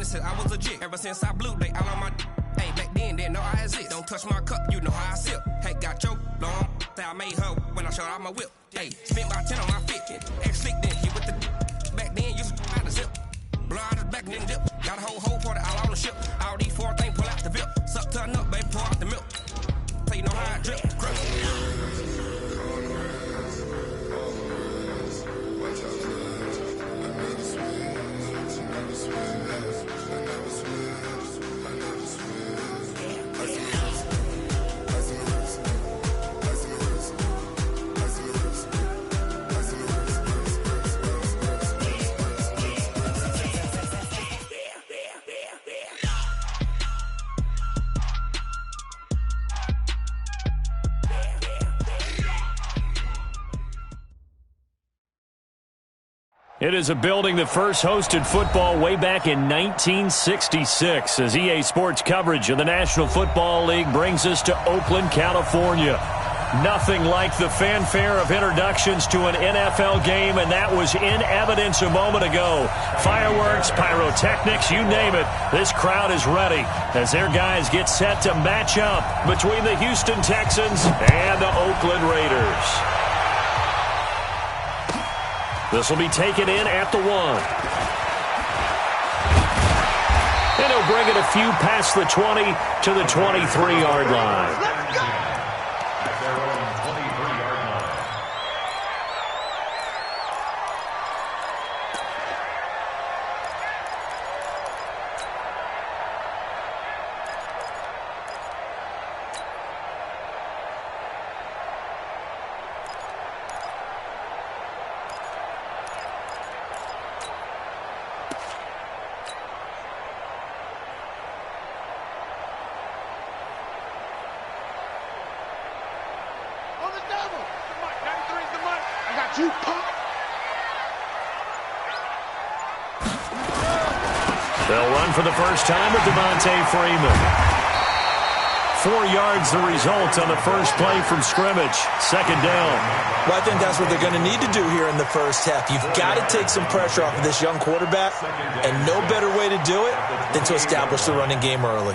since I was a jit. Ever since I blew, they all on my hey, back then, didn't know I exist. Don't touch my cup, you know how I sip. Hey, got your long, say I made her when I showed out my whip. Hey, spent about 10 on my fit. Ex-slick then hit with the back then, used to out the zip. Blow out his back and then dip. Got a whole party all on the ship. All these four things pull out the VIP. Suck to a nut, baby, pour out the milk. So you know how I drip. Crush. It is a building that first hosted football way back in 1966 as EA Sports coverage of the National Football League brings us to Oakland, California. Nothing like the fanfare of introductions to an NFL game, and that was in evidence a moment ago. Fireworks, pyrotechnics, you name it. This crowd is ready as their guys get set to match up between the Houston Texans and the Oakland Raiders. This will be taken in at the 1. And he'll bring it a few past the 20 to the 23-yard line. Let's go! They'll run for the first time with Devontae Freeman. 4 yards the result on the first play from scrimmage. Second down. Well, I think that's what they're going to need to do here in the first half. You've got to take some pressure off of this young quarterback, and no better way to do it than to establish the running game early.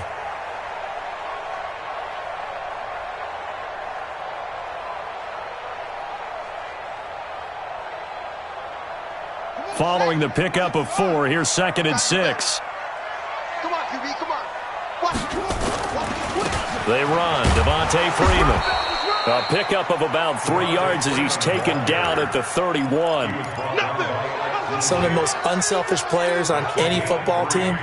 Following the pickup of 4, here's 2nd and 6. Come on, QB, come on. They run. Devontae Freeman. A pickup of about 3 yards as he's taken down at the 31. Some of the most unselfish players on any football team,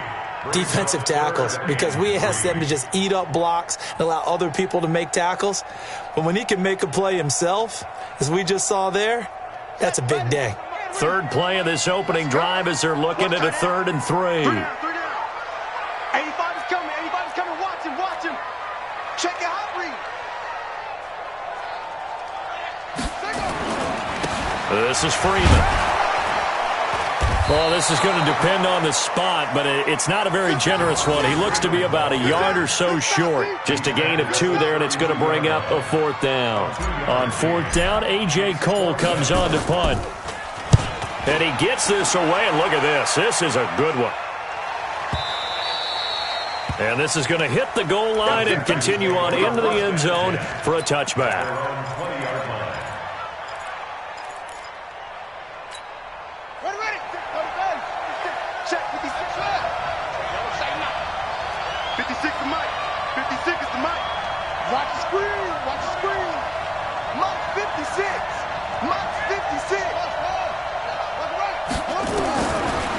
defensive tackles, because we ask them to just eat up blocks and allow other people to make tackles. But when he can make a play himself, as we just saw there, that's a big day. Third play of this opening drive as they're looking at a 3rd and 3. 85 is coming. 85 is coming. Watch him. Watch him. Check your hot read. This is Freeman. Well, this is going to depend on the spot, but it's not a very generous one. He looks to be about a yard or so short. Just a gain of 2 there, and it's going to bring up a 4th down. On 4th down, A.J. Cole comes on to punt. And he gets this away, and look at this. This is a good one. And this is going to hit the goal line and continue on into the end zone for a touchback. Ready. Check 56 left. 56 is Mike. 56 is the Mike. Watch the screen. Watch the screen. Mike's 56. Mike's 56.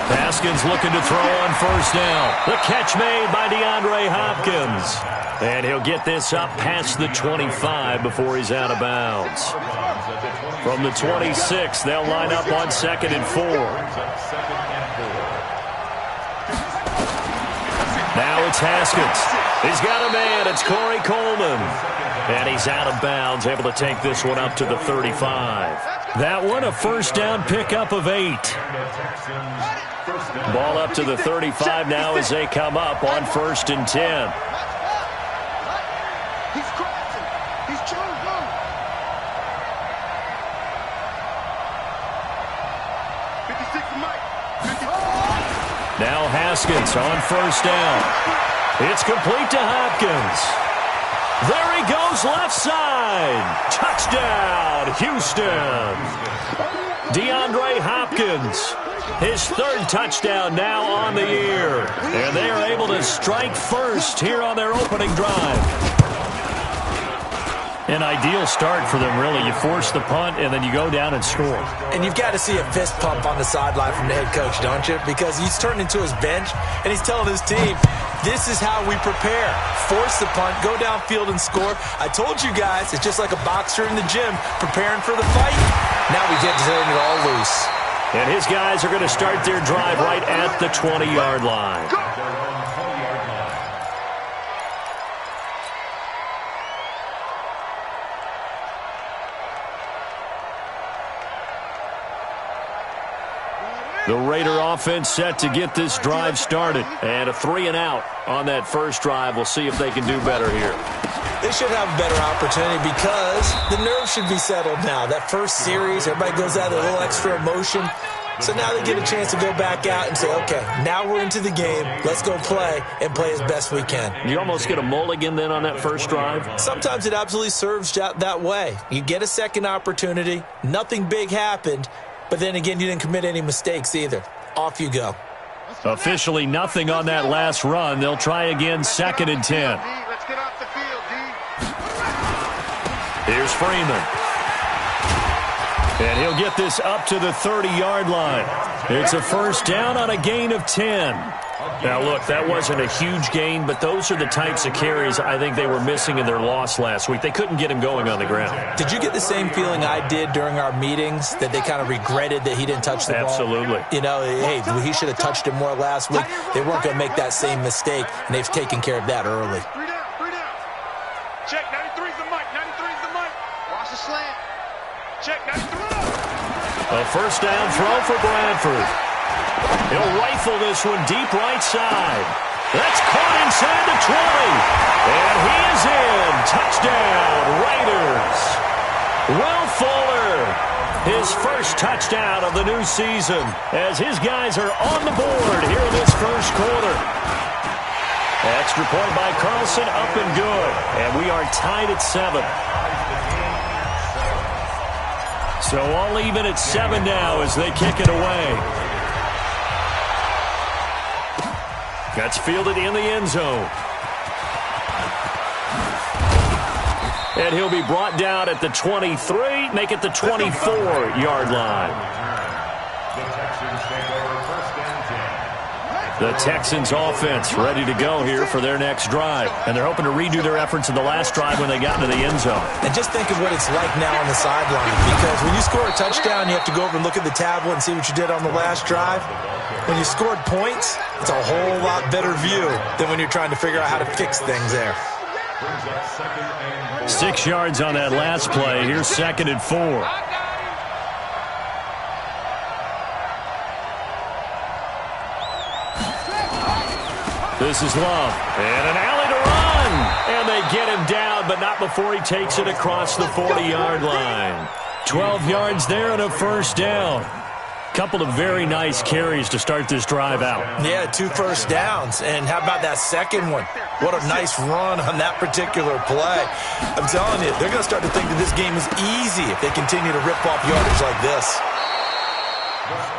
Haskins looking to throw on 1st down. The catch made by DeAndre Hopkins. And he'll get this up past the 25 before he's out of bounds. From the 26, they'll line up on 2nd and 4. Now it's Haskins. He's got a man. It's Corey Coleman. And he's out of bounds, able to take this one up to the 35. That one, a 1st down pickup of 8. Ball up to the 35 now as they come up on 1st and 10. He's crossing. He's trying to go. 56 Mike. 56. Now Haskins on first down. It's complete to Hopkins. There he goes left side. Touchdown, Houston. DeAndre Hopkins, his third touchdown now on the year. And they are able to strike first here on their opening drive. An ideal start for them, really. You force the punt, and then you go down and score. And you've got to see a fist pump on the sideline from the head coach, don't you? Because he's turned into his bench, and he's telling his team, this is how we prepare. Force the punt, go downfield and score. I told you guys, it's just like a boxer in the gym preparing for the fight. Now we get to turn it all loose. And his guys are going to start their drive right at the 20-yard line. The Raider offense set to get this drive started. And a 3-and-out on that first drive. We'll see if they can do better here. They should have a better opportunity because the nerves should be settled now. That first series, everybody goes out with a little extra emotion. So now they get a chance to go back out and say, okay, now we're into the game. Let's go play and play as best we can. You almost get a mulligan then on that first drive? Sometimes it absolutely serves that way. You get a second opportunity. Nothing big happened. But then again, you didn't commit any mistakes either. Off you go. Officially nothing on that last run. They'll try again, 2nd and 10. Let's get off the field, D. Here's Freeman. And he'll get this up to the 30-yard line. It's a first down on a gain of 10. Now, look, that wasn't a huge gain, but those are the types of carries I think they were missing in their loss last week. They couldn't get him going on the ground. Did you get the same feeling I did during our meetings, that they kind of regretted that he didn't touch the ball? Absolutely. You know, hey, he should have touched it more last week. They weren't going to make that same mistake, and they've taken care of that early. 3 down. Check, 93's the mic. 93's the mic. Watch the slant. Check, 93. A first down throw for Bradford. He'll rifle this one deep right side. That's caught inside the 20. And he is in. Touchdown, Raiders. Will Fuller, his first touchdown of the new season, as his guys are on the board here in this first quarter. Extra point by Carlson, up and good. And we are tied at 7. So all even at 7 now as they kick it away. That's fielded in the end zone. And he'll be brought down at the 23, make it the 24-yard line. The Texans offense ready to go here for their next drive. And they're hoping to redo their efforts in the last drive when they got into the end zone. And just think of what it's like now on the sideline. Because when you score a touchdown, you have to go over and look at the tablet and see what you did on the last drive. When you scored points, it's a whole lot better view than when you're trying to figure out how to fix things there. 6 yards on that last play. Here's 2nd and 4. This is Love. And an alley to run. And they get him down, but not before he takes it across the 40-yard line. 12 yards there and a first down. Couple of very nice carries to start this drive out. Yeah, 2 first downs. And how about that second one? What a nice run on that particular play. I'm telling you, they're going to start to think that this game is easy if they continue to rip off yardage like this.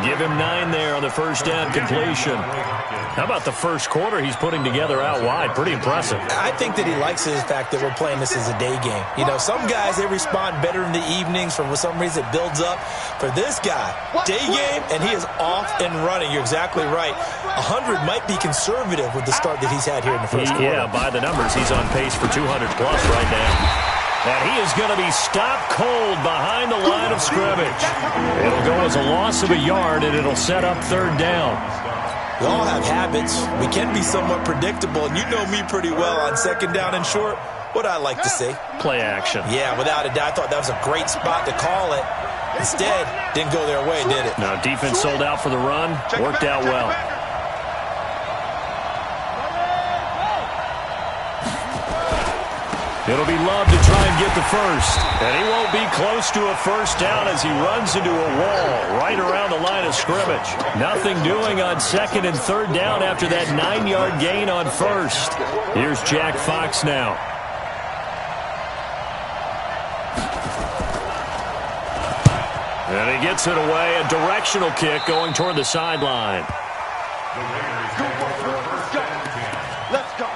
Give him 9 there on the first down completion. How about the first quarter he's putting together out wide? Pretty impressive. I think that he likes the fact that we're playing this as a day game. You know, some guys, they respond better in the evenings. For some reason, it builds up. For this guy, day game, and he is off and running. You're exactly right. 100 might be conservative with the start that he's had here in the first quarter. Yeah, by the numbers, he's on pace for 200-plus right now. And he is going to be stopped cold behind the line of scrimmage. It'll go as a loss of a yard, and it'll set up 3rd down. We all have habits. We can be somewhat predictable, and you know me pretty well on 2nd down and short. What I like to see. Play action. Yeah, without a doubt. I thought that was a great spot to call it. Instead, didn't go their way, did it? No, defense sold out for the run. Worked out well. It'll be Love to try and get the first. And he won't be close to a first down as he runs into a wall right around the line of scrimmage. Nothing doing on second and third down after that 9-yard gain on first. Here's Jack Fox now. And he gets it away. A directional kick going toward the sideline. Let's go.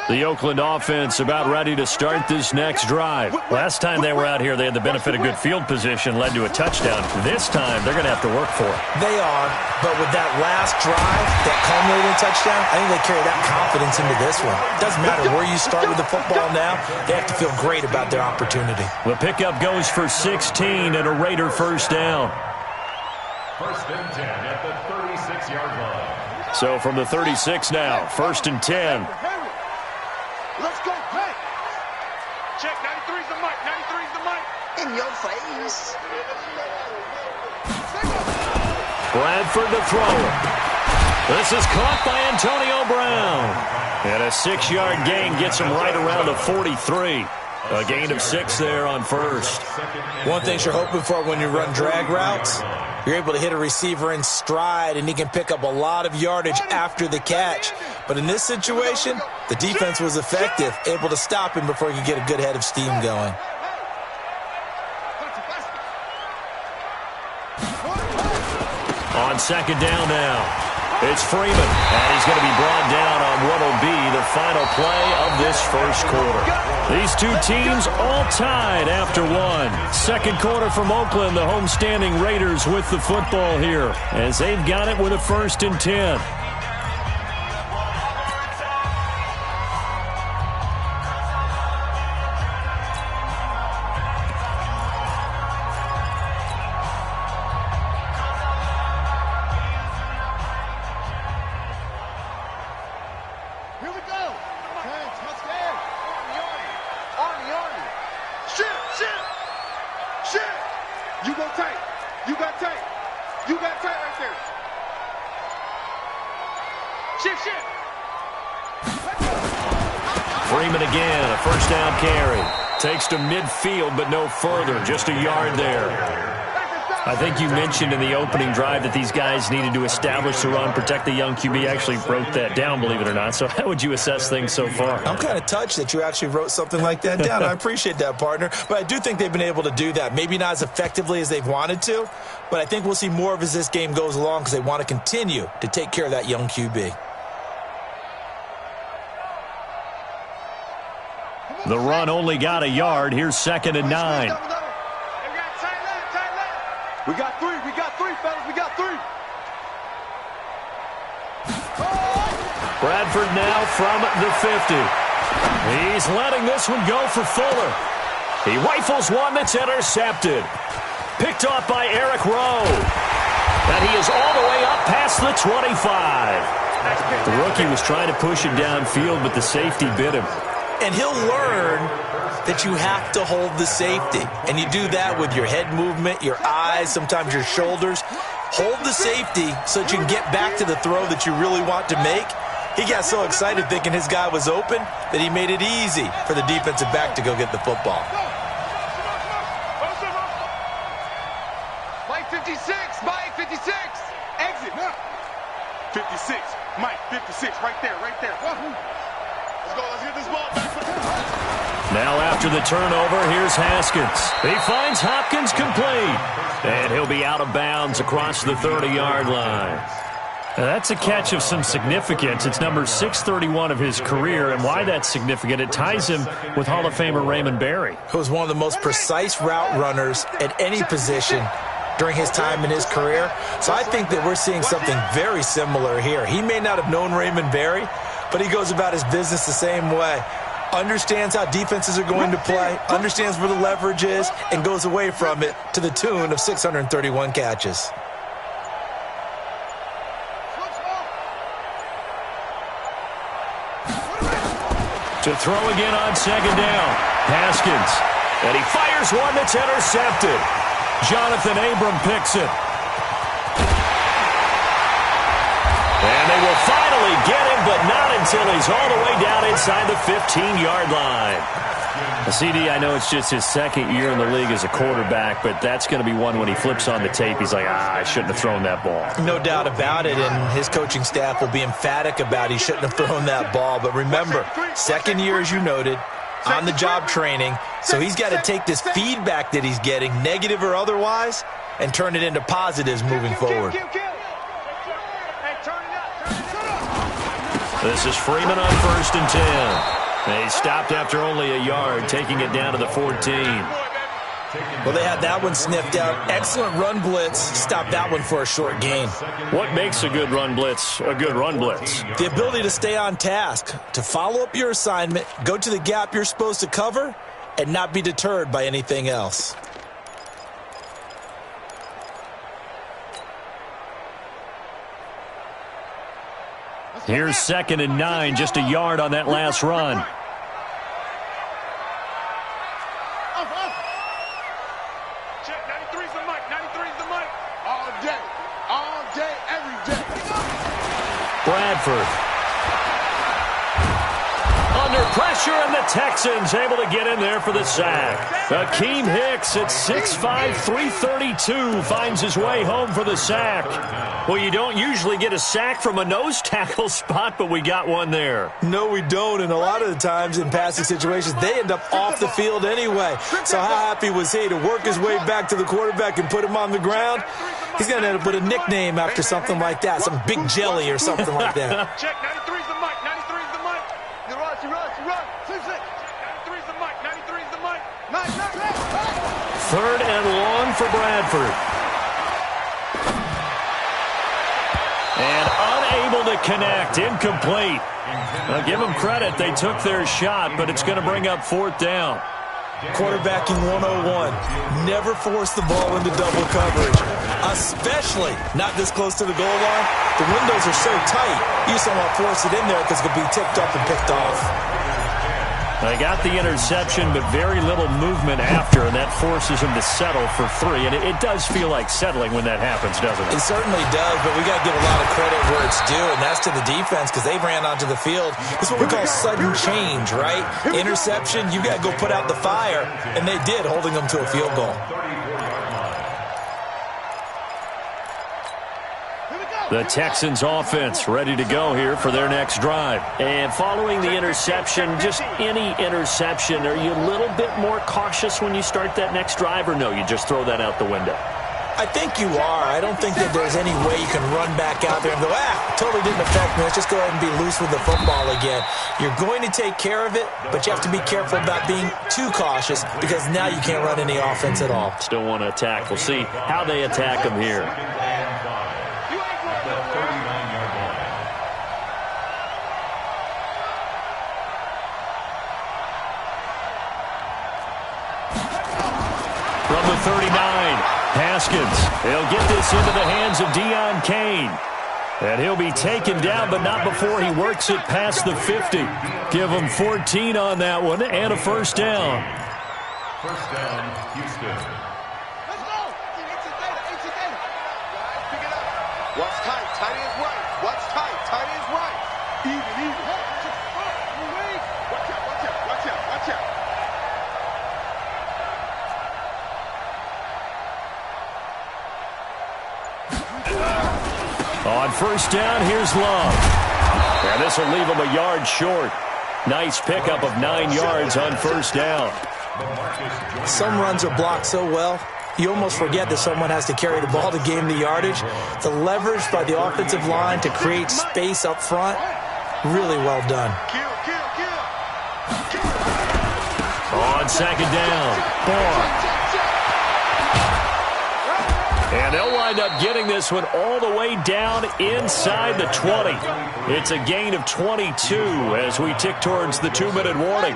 The Oakland offense about ready to start this next drive. Last time they were out here, they had the benefit of good field position, led to a touchdown. This time, they're going to have to work for it. They are, but with that last drive, that culminating touchdown, I think they carry that confidence into this one. Doesn't matter where you start with the football now, they have to feel great about their opportunity. The pickup goes for 16 and a Raider first down. First and 10 at the 36-yard line. So from the 36 now, first and 10. Let's go, hey! Check, 93's the mic, 93's the mic! In your face! Bradford to throw it. This is caught by Antonio Brown. And a 6-yard gain gets him right around the 43. A gain of 6 there on first. One thing you're hoping for when you run drag routes, you're able to hit a receiver in stride, and he can pick up a lot of yardage after the catch. But in this situation, the defense was effective, able to stop him before he could get a good head of steam going. On second down now, it's Freeman, and he's going to be brought down on what will be the final play of this first quarter. These two teams all tied after one. Second quarter from Oakland, the homestanding Raiders with the football here, as they've got it with a first and 10. Freeman again, a first down carry. Takes to midfield, but no further, just a yard there. I think you mentioned in the opening drive that these guys needed to establish the run, protect the young QB. Actually wrote that down, believe it or not. So how would you assess things so far? I'm kind of touched that you actually wrote something like that down. I appreciate that, partner. But I do think they've been able to do that. Maybe not as effectively as they've wanted to, but I think we'll see more of as this game goes along because they want to continue to take care of that young QB. The run only got a yard. Here's second and 9. We got three, fellas, we got three. Bradford now from the 50. He's letting this one go for Fuller. He rifles one that's intercepted. Picked off by Eric Rowe. And he is all the way up past the 25. The rookie was trying to push it downfield, but the safety bit him. And he'll learn that you have to hold the safety. And you do that with your head movement, your eyes, sometimes your shoulders. Hold the safety so that you can get back to the throw that you really want to make. He got so excited thinking his guy was open that he made it easy for the defensive back to go get the football. Mike 56, Mike 56. Exit. 56, Mike 56, right there, right there. Let's go, let's get this ball back. Now after the turnover, here's Haskins. He finds Hopkins complete. And he'll be out of bounds across the 30-yard line. Now that's a catch of some significance. It's number 631 of his career, and why that's significant, it ties him with Hall of Famer Raymond Berry. Who was one of the most precise route runners at any position during his time in his career. So I think that we're seeing something very similar here. He may not have known Raymond Berry, but he goes about his business the same way. Understands how defenses are going to play, understands where the leverage is, and goes away from it to the tune of 631 catches. To throw again on second down. Haskins. And he fires one that's intercepted. Jonathan Abram picks it. And they will finally get him, but not until he's all the way down inside the 15-yard line. CD, I know it's just his second year in the league as a quarterback, but that's going to be one when he flips on the tape, he's like, I shouldn't have thrown that ball. No doubt about it, and his coaching staff will be emphatic about he shouldn't have thrown that ball. But remember, second year, as you noted, on-the-job training, so he's got to take this feedback that he's getting, negative or otherwise, and turn it into positives moving forward. This is Freeman on 1st and 10. They stopped after only a yard, taking it down to the 14. Well, they had that one sniffed out. Excellent run blitz. Stopped that one for a short gain. What makes a good run blitz a good run blitz? The ability to stay on task, to follow up your assignment, go to the gap you're supposed to cover, and not be deterred by anything else. Here's 2nd and 9, just a yard on that last run. Check, 93's the mic, 93's the mic. All day, every day. Bradford. Under pressure, and the Texans able to get in there for the sack. Akeem Hicks at 6'5", 332 finds his way home for the sack. Well, you don't usually get a sack from a nose tackle spot, but we got one there. No, we don't, and a lot of the times in passing situations, they end up off the field anyway. So how happy was he to work his way back to the quarterback and put him on the ground? He's going to end up with a nickname after something like that, some Big Jelly or something like that. Check, 93's the mic, 93's the mic. You run. 93's the mic, 93's the mic. 3rd and long for Bradford. And unable to connect, incomplete. I'll give them credit, they took their shot, but it's going to bring up 4th down. Quarterbacking 101. Never force the ball into double coverage, especially not this close to the goal line. The windows are so tight, you just don't want to force it in there because it could be tipped up and picked off. They got the interception, but very little movement after, and that forces him to settle for 3. And it does feel like settling when that happens, doesn't it? It certainly does, but we got to give a lot of credit where it's due, and that's to the defense because they ran onto the field. This is what we call sudden change, right? Interception, you got to go put out the fire, and they did, holding them to a field goal. The Texans offense ready to go here for their next drive. And following the interception, just any interception, are you a little bit more cautious when you start that next drive, or no, you just throw that out the window? I think you are. I don't think that there's any way you can run back out there and go, totally didn't affect me. Let's just go ahead and be loose with the football again. You're going to take care of it, but you have to be careful about being too cautious because now you can't run any offense at all. Still want to attack. We'll see how they attack them here. From the 39, Haskins. He'll get this into the hands of Deion Kane. And he'll be taken down, but not before he works it past the 50. Give him 14 on that one and a 1st down. 1st down, Houston. Let's go. It's your data. Guys, pick it up. What's tight? Tight is right. What's tight? Tight is right. Even. Watch out. On 1st down, here's Love. And this will leave him a yard short. Nice pickup of 9 yards on 1st down. Some runs are blocked so well, you almost forget that someone has to carry the ball to gain the yardage. The leverage by the offensive line to create space up front, really well done. On 2nd down, Barr. And they'll wind up getting this one all the way down inside the 20. It's a gain of 22 as we tick towards the 2-minute warning.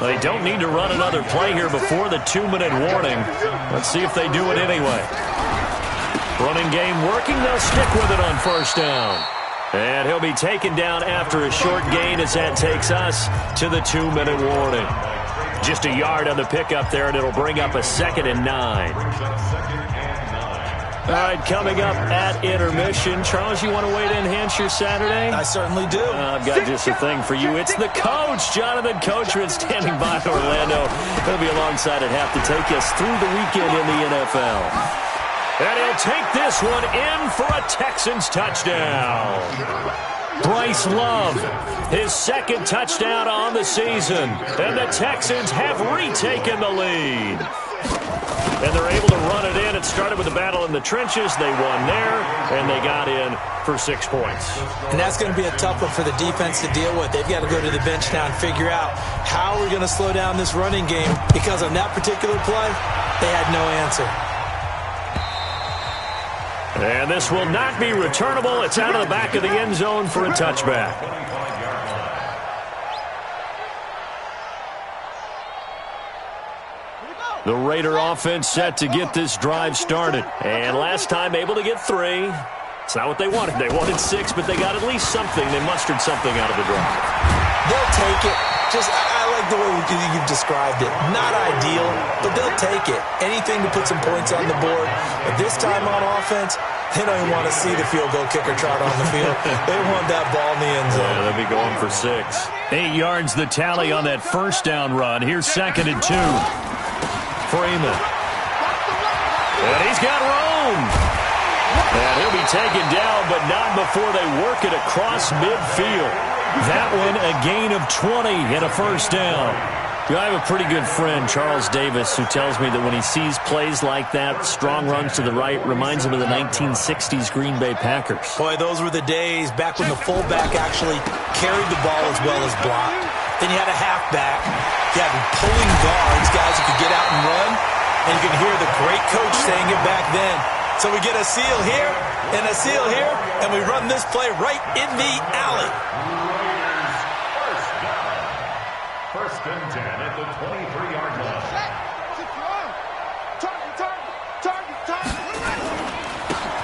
They don't need to run another play here before the 2-minute warning. Let's see if they do it anyway. Running game working. They'll stick with it on 1st down. And he'll be taken down after a short gain as that takes us to the 2-minute warning. Just a yard on the pickup there, and it'll bring up a 2nd and 9. All right, coming up at intermission. Charles, you want to way to enhance your Saturday? I certainly do. I've got just a thing for you. It's the coach, Jonathan Coachman, standing by in Orlando. He'll be alongside at half to take us through the weekend in the NFL. And he'll take this one in for a Texans touchdown. Bryce Love, his 2nd touchdown on the season. And the Texans have retaken the lead. And they're able to run it in. It started with a battle in the trenches. They won there, and they got in for 6 points. And that's going to be a tough one for the defense to deal with. They've got to go to the bench now and figure out how we're going to slow down this running game, because on that particular play, they had no answer. And this will not be returnable. It's out of the back of the end zone for a touchback. The Raider offense set to get this drive started. And last time able to get 3. It's not what they wanted. They wanted 6, but they got at least something. They mustered something out of the drive. They'll take it. I like the way you've described it. Not ideal, but they'll take it. Anything to put some points on the board. But this time on offense, they don't even want to see the field goal kicker trot on the field. They want that ball in the end zone. Yeah, they'll be going for 6. 8 yards the tally on that first down run. Here's 2nd and 2. Freeman. And he's got room. And he'll be taken down, but not before they work it across midfield. That one, a gain of 20 and a first down. I have a pretty good friend, Charles Davis, who tells me that when he sees plays like that, strong runs to the right, reminds him of the 1960s Green Bay Packers. Boy, those were the days back when the fullback actually carried the ball as well as blocked. Then you had a halfback. You had pulling guards, guys who could get out and run. And you can hear the great coach saying it back then. So we get a seal here and a seal here, and we run this play right in the alley. First and 10 at the 23-yard line.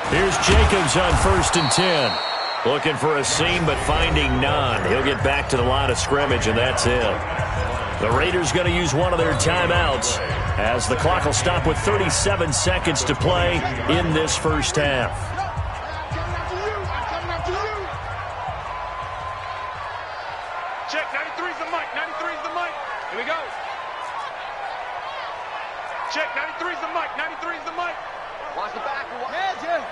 Here's Jacobs on 1st and 10. Looking for a seam, but finding none. He'll get back to the line of scrimmage, and that's it. The Raiders going to use one of their timeouts as the clock will stop with 37 seconds to play in this first half. Check, 93's the mic, 93's the mic. Here we go. Check, 93's the mic, 93's the mic. Watch the back. Yeah.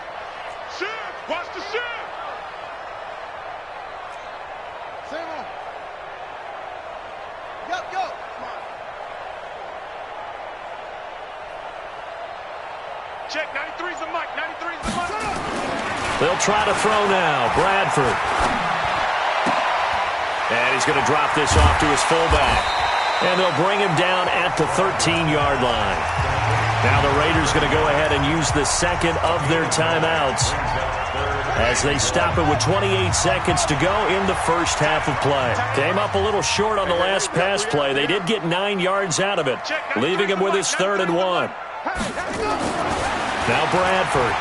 Shift, watch the shift. Same on. Go. Come on. Check, 93's the mic, 93's the mic. They'll try to throw now. Bradford. And he's going to drop this off to his fullback. And they'll bring him down at the 13-yard line. Now the Raiders going to go ahead and use the second of their timeouts as they stop it with 28 seconds to go in the first half of play. Came up a little short on the last pass play. They did get 9 yards out of it, leaving him with his 3rd and 1. Now Bradford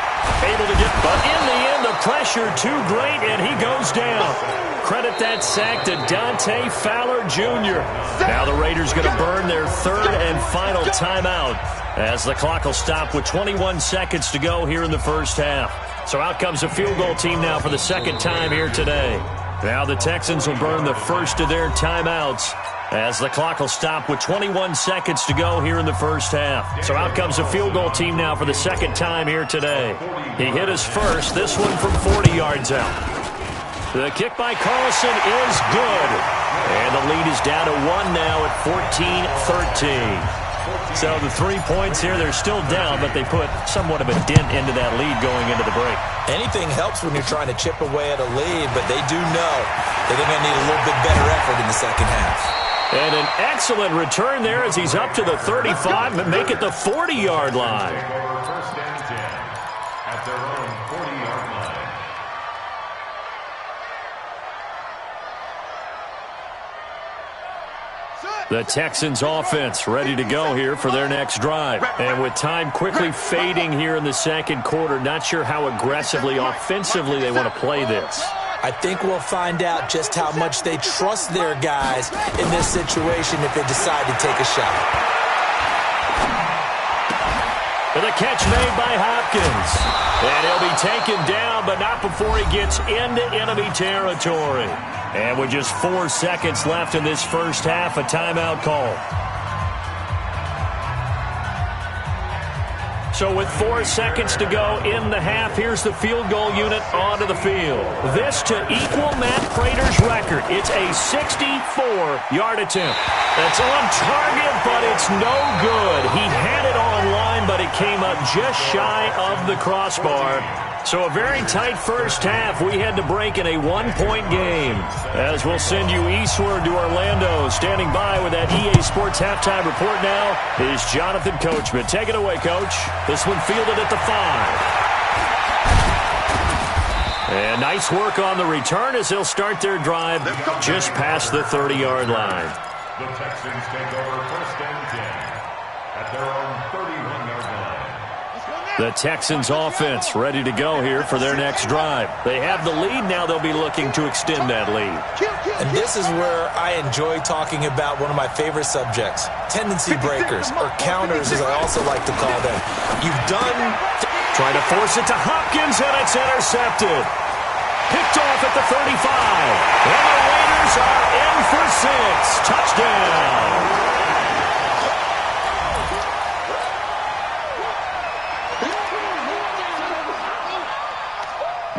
able to get, but in the end, the pressure too great, and he goes down. Credit that sack to Dante Fowler Jr. Now the Raiders going to burn their 3rd and final timeout as the clock will stop with 21 seconds to go here in the first half. So out comes a field goal team now for the 2nd time here today. Now the Texans will burn the first of their timeouts as the clock will stop with 21 seconds to go here in the first half. So out comes a field goal team now for the 2nd time here today. He hit his first, this one from 40 yards out. The kick by Carlson is good. And the lead is down to 1 now at 14-13. So the 3 points here, they're still down, but they put somewhat of a dent into that lead going into the break. Anything helps when you're trying to chip away at a lead, but they do know that they're going to need a little bit better effort in the second half. And an excellent return there as he's up to the 35 and make it the 40-yard line. First and 10 at their own 40-yard line. The Texans offense ready to go here for their next drive. And with time quickly fading here in the second quarter, not sure how aggressively, offensively they want to play this. I think we'll find out just how much they trust their guys in this situation if they decide to take a shot. And the catch made by Hopkins. And he'll be taken down, but not before he gets into enemy territory. And with just 4 seconds left in this first half, a timeout call. So with 4 seconds to go in the half, here's the field goal unit onto the field. This to equal Matt Prater's record. It's a 64-yard attempt. That's on target, but it's no good. He had it on line, but it came up just shy of the crossbar. So a very tight first half. We had to break in a one-point game. As we'll send you eastward to Orlando. Standing by with that EA Sports halftime report now is Jonathan Coachman. Take it away, Coach. This one fielded at the 5. And nice work on the return as they'll start their drive just past the 30-yard line. The Texans take over first and 10 at their own 31-yard line. The Texans offense ready to go here for their next drive. They have the lead. Now they'll be looking to extend that lead. And this is where I enjoy talking about one of my favorite subjects, tendency breakers, or counters as I also like to call them. You've done... Trying to force it to Hopkins, and it's intercepted. Picked off at the 35. And the Raiders are in for 6. Touchdown.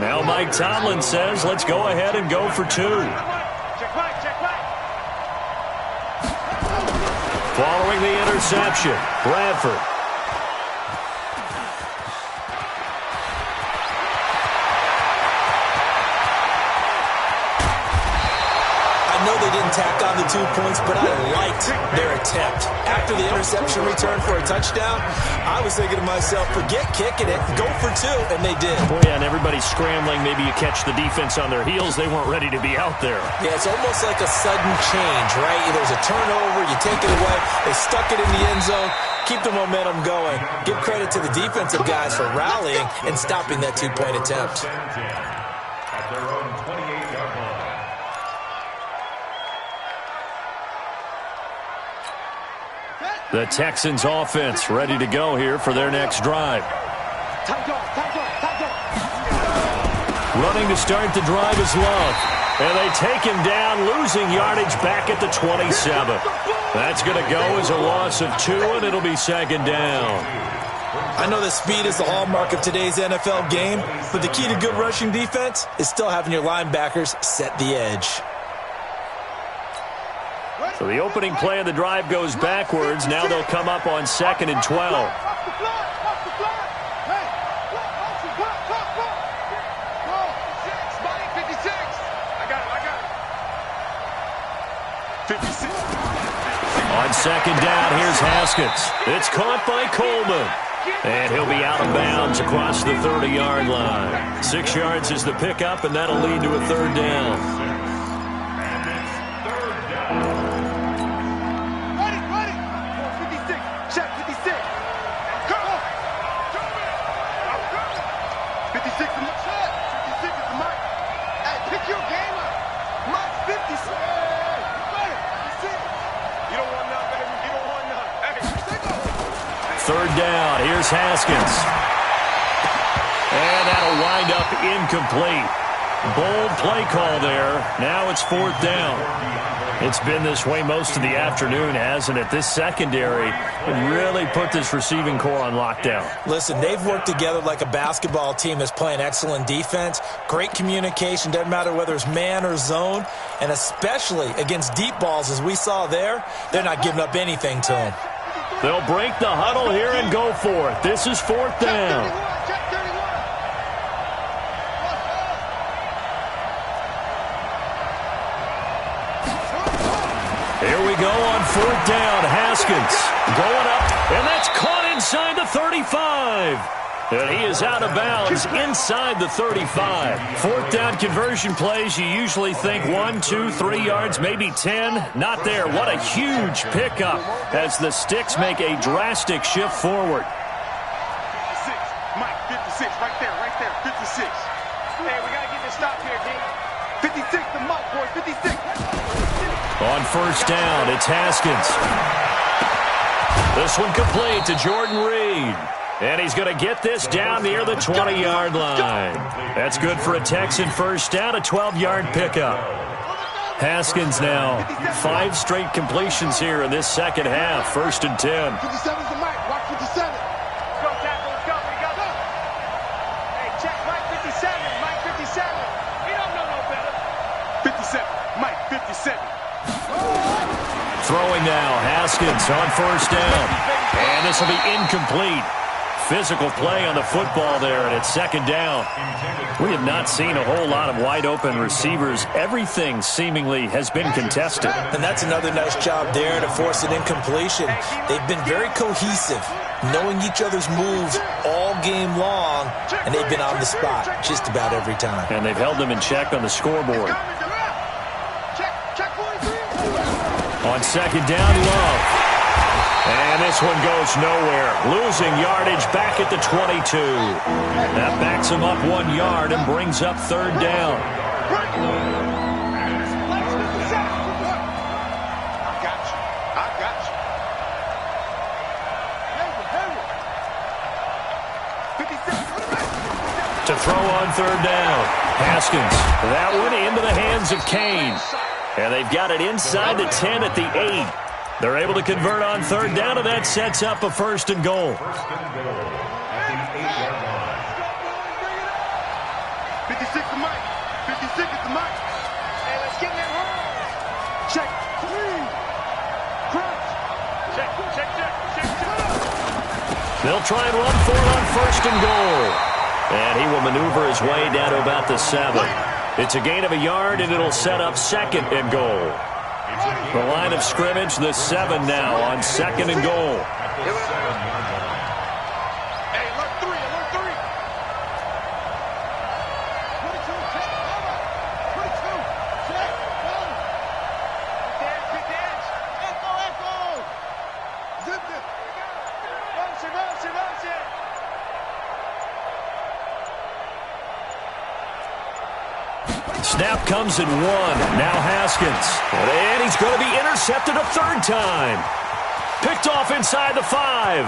Now Mike Tomlin says, let's go ahead and go for 2. Following the interception, Bradford. I know they didn't tack on the 2 points, but I liked their attempt. After the interception return for a touchdown, I was thinking to myself, forget kicking it, go for 2, and they did. Boy, yeah, and everybody's scrambling. Maybe you catch the defense on their heels. They weren't ready to be out there. Yeah, it's almost like a sudden change, right? There's a turnover, you take it away, they stuck it in the end zone, keep the momentum going. Give credit to the defensive guys for rallying and stopping that 2-point attempt. At their own 28-yard line. The Texans offense ready to go here for their next drive. Running to start the drive is Love. And they take him down, losing yardage back at the 27. That's going to go as a loss of 2, and it'll be second down. I know that speed is the hallmark of today's NFL game, but the key to good rushing defense is still having your linebackers set the edge. So the opening play of the drive goes backwards. Now they'll come up on 2nd and 12. On 2nd down, here's Haskins. It's caught by Coleman. And he'll be out of bounds across the 30-yard line. 6 yards is the pickup, and that'll lead to a 3rd down. Third down, here's Haskins. And that'll wind up incomplete. Bold play call there. Now it's 4th down. It's been this way most of the afternoon, hasn't it? This secondary really put this receiving core on lockdown. Listen, they've worked together like a basketball team that's playing excellent defense. Great communication, doesn't matter whether it's man or zone. And especially against deep balls, as we saw there, they're not giving up anything to them. They'll break the huddle here and go for it. This is 4th down. Here we go on 4th down. Haskins going up, and that's caught inside the 35. And he is out of bounds inside the 35. 4th down conversion plays, you usually think 1, 2, 3 yards, maybe 10. Not there. What a huge pickup as the Sticks make a drastic shift forward. 56. Mike, 56. Right there. 56. Hey, we got to get this stop here, King. 56 to Mike, boy, 56. On first down, it's Haskins. This one complete to Jordan Reed. And he's going to get this down near the 20-yard line. That's good for a Texan first down, a 12-yard pickup. Haskins now 5 straight completions here in this second half, 1st and 10. 57's the Mike, watch 57. Go, tackle, let's go, we got it. Hey, check Mike 57, Mike 57. He don't know no better. 57, Mike 57. Throwing now, Haskins on first down. And this will be incomplete. Physical play on the football there, and it's second down. We have not seen a whole lot of wide-open receivers. Everything seemingly has been contested. And that's another nice job there to force an incompletion. They've been very cohesive, knowing each other's moves all game long, and they've been on the spot just about every time. And they've held them in check on the scoreboard. Check 43. On second down, Love. And this one goes nowhere. Losing yardage back at the 22. That backs him up 1 yard and brings up third down. I got you. I got you. 56. To throw on third down. Haskins. That one into the hands of Kane. And they've got it inside the 10 at the 8. They're able to convert on third down, and that sets up a 1st and goal. 1st and goal at the 8-yard line. 56 to Mike. 56 is the Mike. Hey, let's get that home. Check 3. Crunch. Check. They'll try and run for it on 1st and goal. And he will maneuver his way down to about the 7. It's a gain of a yard, and it'll set up 2nd and goal. The line of scrimmage, the 7 now on 2nd and goal. At the 7-yard line. Hey, alert 3. 22, check. 22, check. Good dance. Echo. Zip it. Motion. Snap comes in 1. Now Haskins. And he's going to be intercepted a 3rd time. Picked off inside the 5.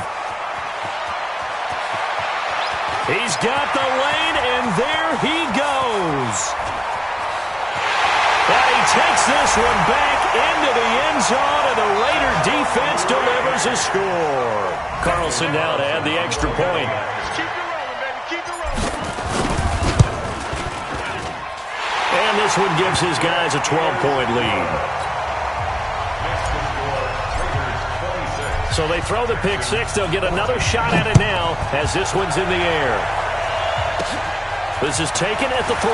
He's got the lane, and there he goes. And he takes this one back into the end zone, and the Raider defense delivers a score. Carlson now to add the extra point. Keep it rolling, baby. Keep it rolling. And this one gives his guys a 12-point lead. So they throw the pick 6. They'll get another shot at it now as this one's in the air. This is taken at the 3.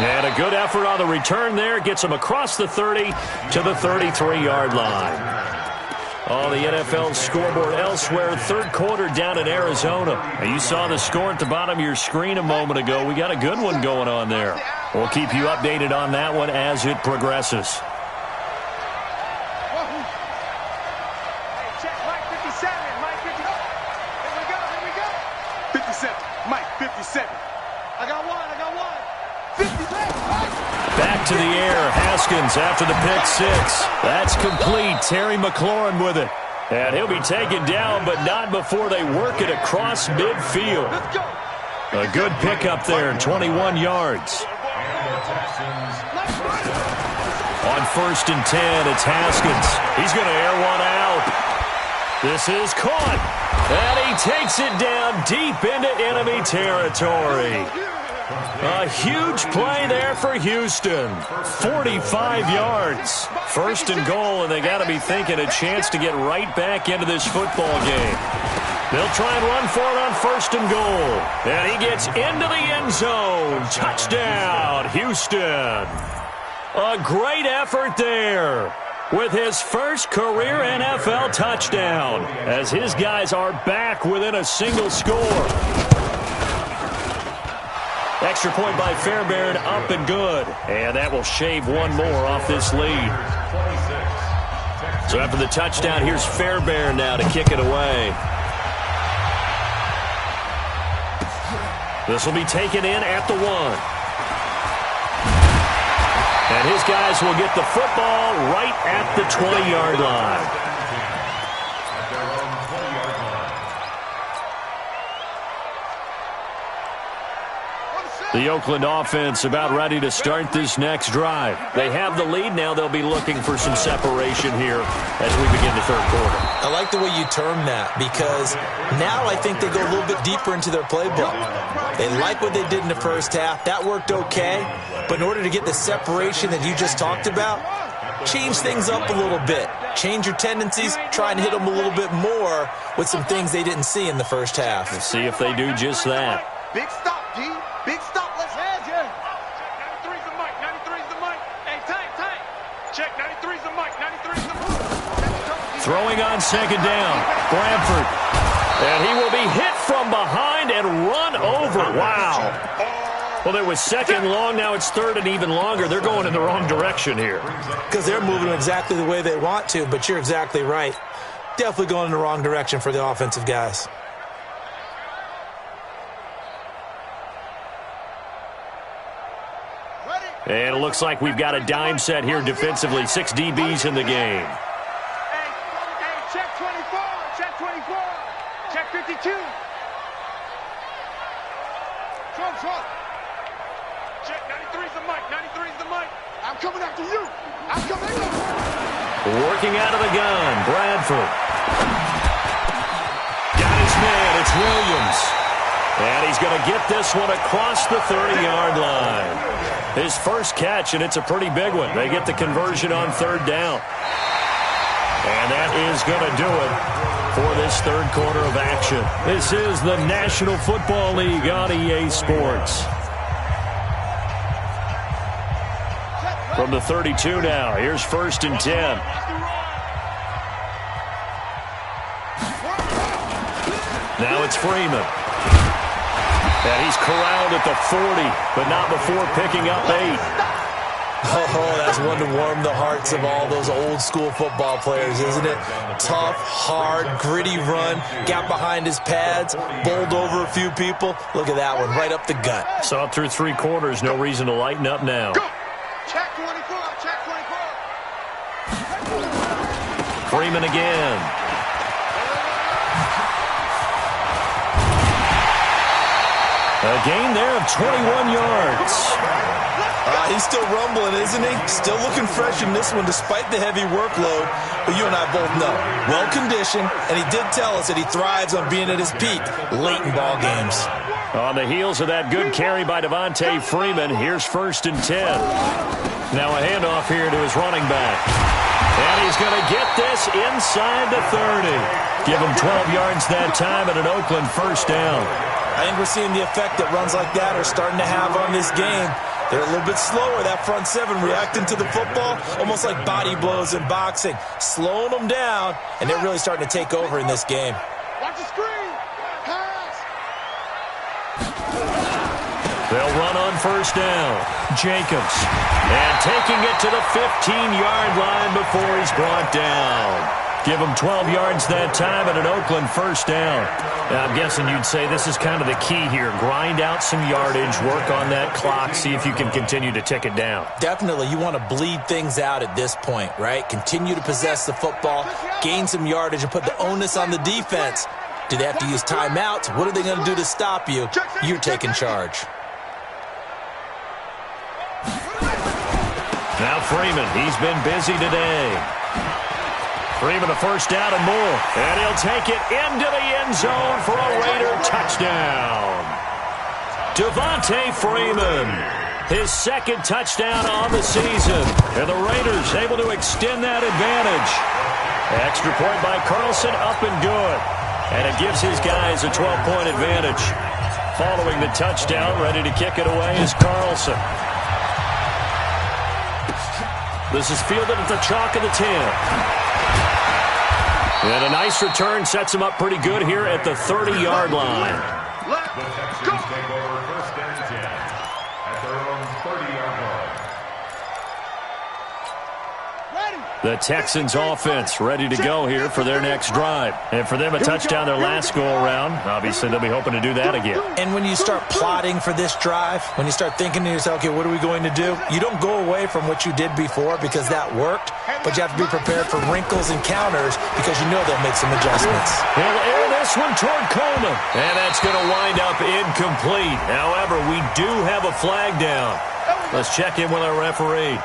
And a good effort on the return there. Gets him across the 30 to the 33-yard line. On the NFL scoreboard elsewhere, 3rd quarter down in Arizona. Now, you saw the score at the bottom of your screen a moment ago. We got a good one going on there. We'll keep you updated on that one as it progresses. Hey, check Mike 57. Mike 57. Here we go. 57, Mike 57. I got one. 57, Mike. Back to the air, Haskins after the pick 6. That's complete. Terry McLaurin with it. And he'll be taken down, but not before they work it across midfield. Let's go. A good pickup there, 21 yards. On 1st and 10, it's Haskins. He's going to air one out. This is caught. And he takes it down deep into enemy territory. A huge play there for Houston. 45 yards. 1st and goal, and they got to be thinking a chance to get right back into this football game. They'll try and run for it on 1st and goal. And he gets into the end zone. Touchdown, Houston. A great effort there with his first career NFL touchdown as his guys are back within a single score. Extra point by Fairbairn, up and good. And that will shave one more off this lead. So after the touchdown, here's Fairbairn now to kick it away. This will be taken in at the 1. And his guys will get the football right at the 20-yard line. The Oakland offense about ready to start this next drive. They have the lead. Now they'll be looking for some separation here as we begin the third quarter. I like the way you term that because now I think they go a little bit deeper into their playbook. They like what they did in the first half. That worked okay. But in order to get the separation that you just talked about, change things up a little bit. Change your tendencies. Try and hit them a little bit more with some things they didn't see in the first half. We'll see if they do just that. Big stop, G. Big stop. Let's head, yeah. 93's the mic. 93's the mic. Hey, tank. Check. 93's the mic. 93's the mic. Throwing on second down. Bradford. And he will be hit from behind and run over. Wow. Well, it was second long. Now it's third and even longer. They're going in the wrong direction here. Because they're moving exactly the way they want to, but you're exactly right. Definitely going in the wrong direction for the offensive guys. And it looks like we've got a dime set here defensively. 6 DBs in the game. Hey, check 24. Check 24. Check 52. Trump. Check 93's the mic. 93's the mic. I'm coming after you. I'm coming after you. Working out of the gun, Bradford. Got his man, it's Williams. And he's going to get this one across the 30-yard line. His first catch, and it's a pretty big one. They get the conversion on third down. And that is going to do it for this third quarter of action. This is the National Football League on EA Sports. From the 32 now, here's 1st and 10. Now it's Freeman. And he's corralled at the 40, but not before picking up 8. Oh, that's one to warm the hearts of all those old-school football players, isn't it? Tough, hard, gritty run, got behind his pads, bowled over a few people. Look at that one, right up the gut. Saw it through 3 quarters, no reason to lighten up now. Go. Check 24. Check 24. Freeman again. A gain there of 21 yards. He's still rumbling, isn't he? Still looking fresh in this one despite the heavy workload. But you and I both know, well-conditioned, and he did tell us that he thrives on being at his peak late in ball games. On the heels of that good carry by Devontae Freeman, here's 1st and 10. Now a handoff here to his running back. And he's going to get this inside the 30. Give him 12 yards that time and an Oakland first down. I think we're seeing the effect that runs like that are starting to have on this game. They're a little bit slower, that front 7, reacting to the football, almost like body blows in boxing, slowing them down, and they're really starting to take over in this game. Watch the screen. Pass. They'll run on first down. Jacobs. And taking it to the 15-yard line before he's brought down. Give him 12 yards that time and an Oakland first down. Now, I'm guessing you'd say this is kind of the key here. Grind out some yardage, work on that clock, see if you can continue to tick it down. Definitely. You want to bleed things out at this point, right? Continue to possess the football, gain some yardage, and put the onus on the defense. Do they have to use timeouts? What are they going to do to stop you? You're taking charge. Now Freeman, he's been busy today. Freeman a first down and more. And he'll take it into the end zone for a Raider touchdown. Devontae Freeman, his 2nd touchdown on the season. And the Raiders able to extend that advantage. Extra point by Carlson, up and good. And it gives his guys a 12-point advantage. Following the touchdown, ready to kick it away is Carlson. This is fielded at the chalk of the 10. And a nice return sets him up pretty good here at the 30-yard line. The Texans take over 1st and 10 at their own 30-yard line. Ready. The Texans offense ready to go here for their next drive. And for them, a touchdown their last go-around. Obviously, they'll be hoping to do that again. And when you start plotting for this drive, when you start thinking to yourself, okay, what are we going to do? You don't go away from what you did before because that worked, but you have to be prepared for wrinkles and counters because you know they'll make some adjustments. He'll air this one toward Coleman. And that's going to wind up incomplete. However, we do have a flag down. Let's check in with our referee.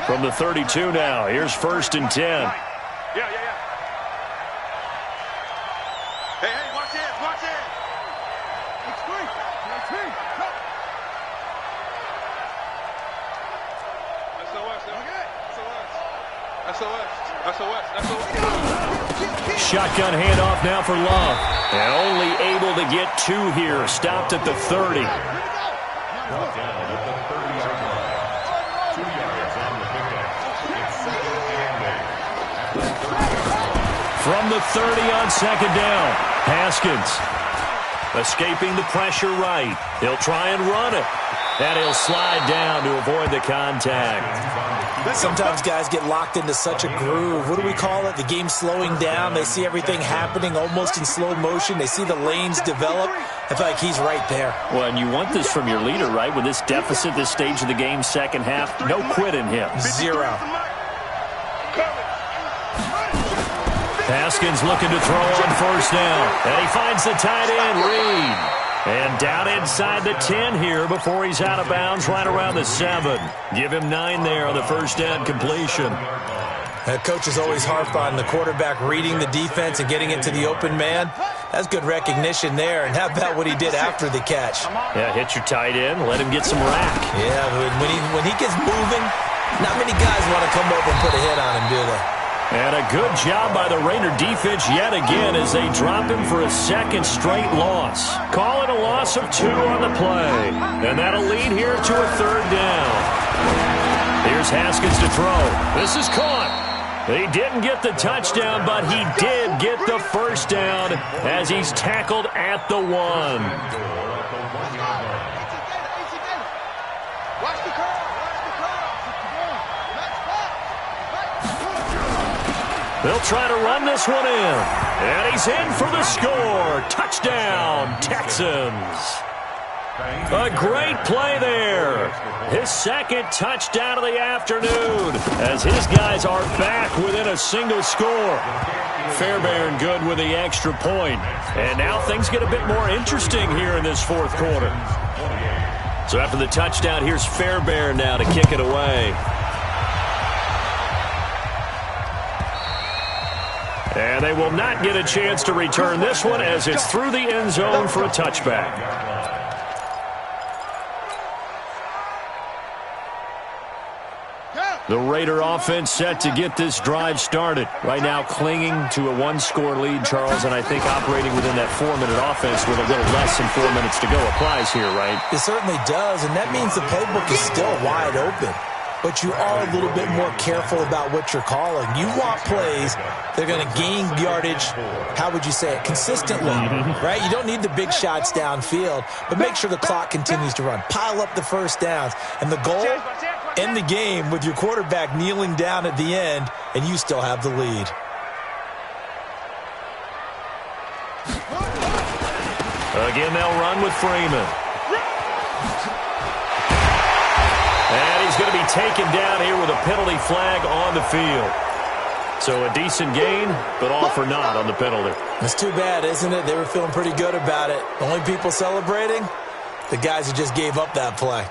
From the 32 now, here's 1st and 10. Yeah. Hey, watch this. SOS. Shotgun handoff now for Love. And only able to get 2 here. Stopped at the 30. From the 30 on 2nd down, Haskins escaping the pressure right. He'll try and run it. And he'll slide down to avoid the contact. Sometimes guys get locked into such a groove. What do we call it? The game's slowing down. They see everything happening almost in slow motion. They see the lanes develop. I feel like he's right there. Well, and you want this from your leader, right? With this deficit, this stage of the game, second half, no quit in him. 0. Haskins looking to throw on 1st down. And he finds the tight end, Reed. And down inside the 10 here before he's out of bounds right around the 7. Give him 9 there on the 1st down completion. Coaches always harp on the quarterback reading the defense and getting it to the open man. That's good recognition there. And how about what he did after the catch? Yeah, hit your tight end, let him get some rack. Yeah, when he gets moving, not many guys want to come over and put a hit on him, do they? And a good job by the Raider defense yet again as they drop him for a 2nd straight loss. Call it a loss of 2 on the play. And that'll lead here to a 3rd down. Here's Haskins to throw. This is caught. He didn't get the touchdown, but he did get the 1st down as he's tackled at the 1. They'll try to run this one in. And he's in for the score. Touchdown, Texans. A great play there. His 2nd touchdown of the afternoon as his guys are back within a single score. Fairbairn good with the extra point. And now things get a bit more interesting here in this 4th quarter. So after the touchdown, here's Fairbairn now to kick it away. And they will not get a chance to return this one as it's through the end zone for a touchback. The Raider offense set to get this drive started. Right now clinging to a 1-score lead, Charles, and I think operating within that 4-minute offense with a little less than 4 minutes to go applies here, right? It certainly does, and that means the playbook is still wide open. But you are a little bit more careful about what you're calling. You want plays that are going to gain yardage, how would you say it, consistently, right? You don't need the big shots downfield, but make sure the clock continues to run. Pile up the 1st downs. And the goal, end the game with your quarterback kneeling down at the end, and you still have the lead. Again, they'll run with Freeman. And he's going to be taken down here with a penalty flag on the field. So a decent gain, but all for naught on the penalty. It's too bad, isn't it? They were feeling pretty good about it. The only people celebrating, the guys who just gave up that play.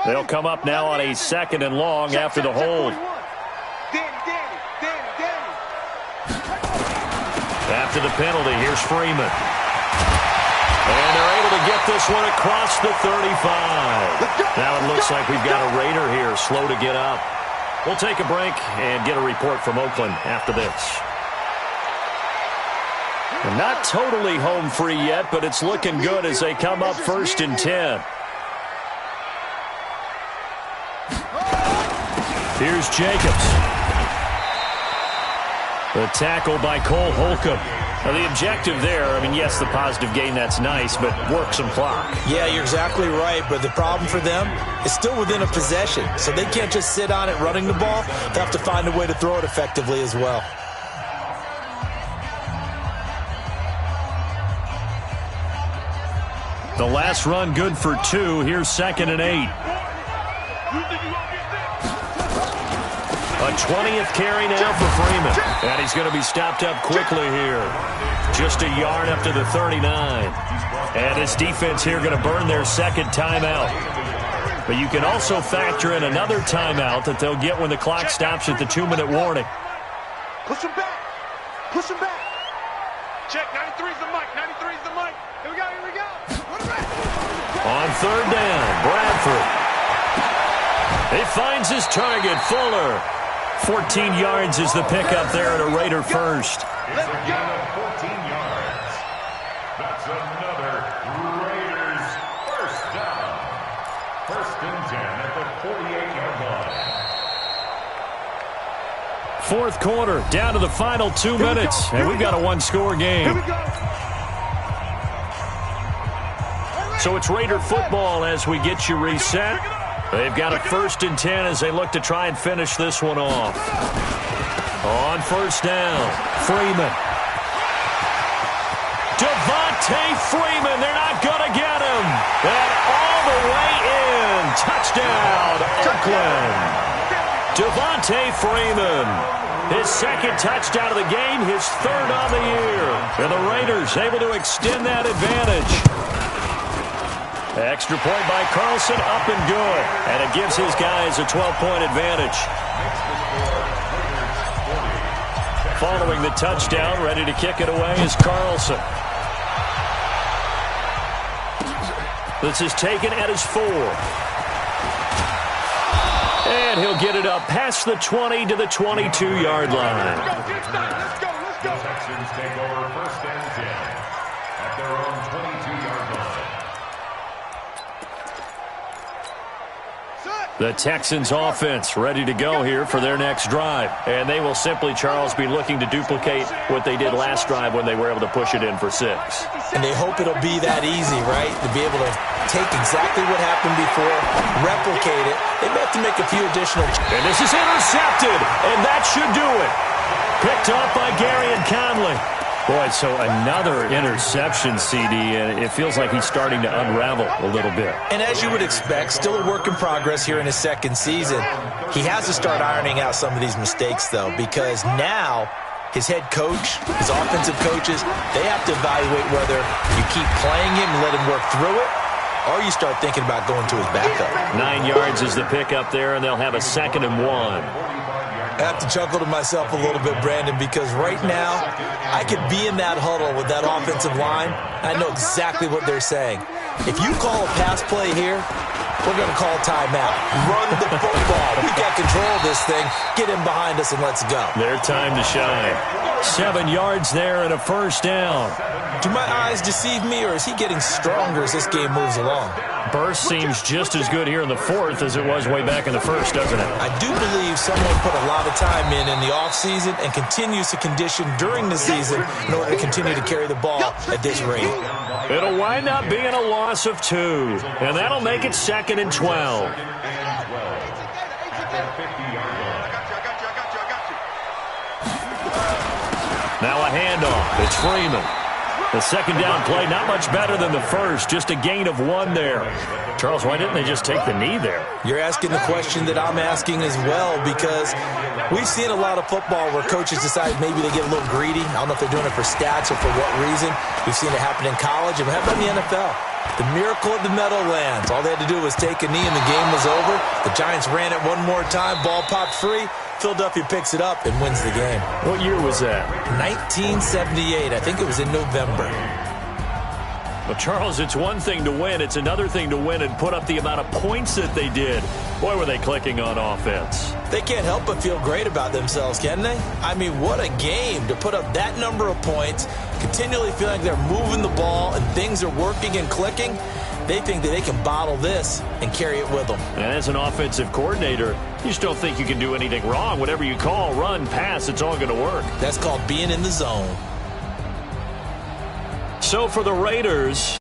They'll come up now on a 2nd and long after the hold. After the penalty, here's Freeman. And they're able to get this one across the 35. Now it looks like we've got a Raider here slow to get up. We'll take a break and get a report from Oakland after this. And not totally home free yet, but it's looking good as they come up 1st and 10. Here's Jacobs. The tackle by Cole Holcomb. Now, the objective there, I mean, yes, the positive gain, that's nice, but work some clock. Yeah, you're exactly right, but the problem for them is still within a possession, so they can't just sit on it running the ball. They have to find a way to throw it effectively as well. The last run good for 2. Here's 2nd and 8. A 20th carry now for Freeman. And he's going to be stopped up quickly here. Just a yard up to the 39. And his defense here going to burn their second timeout. But you can also factor in another timeout that they'll get when the clock stops at the 2-minute warning. Push him back. Push him back. Check, 93's the mic. 93's the mic. Here we go, here we go. On 3rd down, Bradford. He finds his target, Fuller. 14 yards is the pickup there at a Raider first. It's a gain of 14 yards. That's another Raiders first down. 1st and 10 at the 48-yard line. 4th quarter, down to the final 2 minutes, and we've got a 1-score game. So it's Raider football as we get you reset. They've got a 1st and 10 as they look to try and finish this one off. On 1st down, Freeman. Devontae Freeman, they're not going to get him. And all the way in. Touchdown, Oakland. Devontae Freeman. His 2nd touchdown of the game, his 3rd on the year. And the Raiders able to extend that advantage. Extra point by Carlson, up and good. And it gives his guys a 12-point advantage. Following the touchdown, ready to kick it away is Carlson. This is taken at his 4. And he'll get it up past the 20 to the 22-yard line. The Texans take over 1st and 10 at their own 22-yard line. The Texans offense ready to go here for their next drive. And they will simply, Charles, be looking to duplicate what they did last drive when they were able to push it in for 6. And they hope it'll be that easy, right? To be able to take exactly what happened before, replicate it. They may have to make a few additional. And this is intercepted, and that should do it. Picked up by Gary and Conley. Boy, so another interception, CD, and it feels like he's starting to unravel a little bit. And as you would expect, still a work in progress here in his 2nd season. He has to start ironing out some of these mistakes, though, because now his head coach, his offensive coaches, they have to evaluate whether you keep playing him and let him work through it, or you start thinking about going to his backup. 9 yards is the pickup there, and they'll have a 2nd and 1. I have to chuckle to myself a little bit, Brandon, because right now I could be in that huddle with that offensive line. I know exactly what they're saying. If you call a pass play here, we're going to call timeout. Run the football. We got control of this thing. Get him behind us and let's go. Their time to shine. 7 yards there and a 1st down. Do my eyes deceive me, or is he getting stronger as this game moves along? Burst seems just as good here in the 4th as it was way back in the 1st, doesn't it? I do believe someone put a lot of time in the offseason and continues to condition during the season in order to continue to carry the ball at this rate. It'll wind up being a loss of 2, and that'll make it 2nd and 12. Now a handoff. It's Freeman. The 2nd down play, not much better than the 1st, just a gain of 1 there. Charles, why didn't they just take the knee there? You're asking the question that I'm asking as well, because we've seen a lot of football where coaches decide maybe they get a little greedy. I don't know if they're doing it for stats or for what reason. We've seen it happen in college, and it happened in the NFL. The miracle of the Meadowlands. All they had to do was take a knee, and the game was over. The Giants ran it one more time. Ball popped free. Philadelphia picks it up and wins the game. What year was that? 1978. I think it was in November. Well, Charles, it's one thing to win. It's another thing to win and put up the amount of points that they did. Boy, were they clicking on offense. They can't help but feel great about themselves, can they? I mean, what a game to put up that number of points, continually feeling like they're moving the ball and things are working and clicking. They think that they can bottle this and carry it with them. And as an offensive coordinator, you just don't think you can do anything wrong. Whatever you call, run, pass, it's all going to work. That's called being in the zone. So for the Raiders,